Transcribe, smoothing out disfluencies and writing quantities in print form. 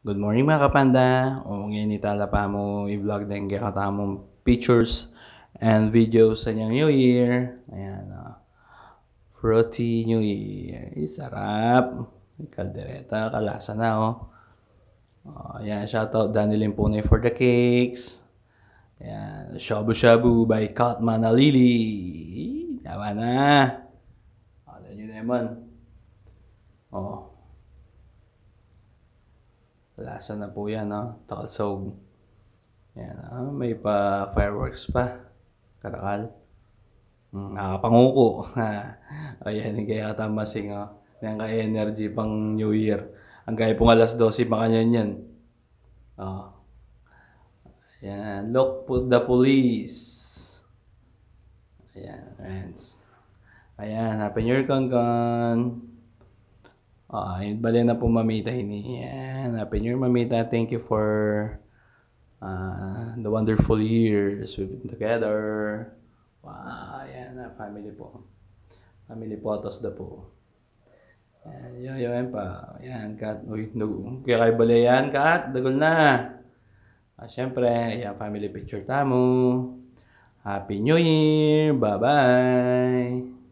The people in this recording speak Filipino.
Good morning mga kapanda. O ngayon itala pa mo i-vlog din kaya katamong pictures and videos sa inyong New Year. Ayan, fruity New Year. Sarap. Kaldereta, kalasa na ayan, shoutout Danilin Punay for the cakes. Ayan, Shabu Shabu by Kat Manalili. Tama na. Alam nyo naman. Lasa na po yan, Takalsog. Yan, may pa fireworks pa. Karakal. Nakapanguko. Ayan, kaya tamasing, Yan ka energy pang New Year. Ang gaya pong alas 12 pa kanyan yan. Ayan, look po the police. Ayan, friends. Ayan, Happy New Year, Kongkong. Yun bali na po mamita ini. Yan. Happy New Year, mamita. Thank you for the wonderful years we've been together. Wow, yan. Family po. Family photos na po. Yan, yan pa. Yan, Kat. Uy, kaya kayo bali yan, Kat. Dagol na. Siyempre, yan, family picture tamo. Happy New Year. Bye-bye.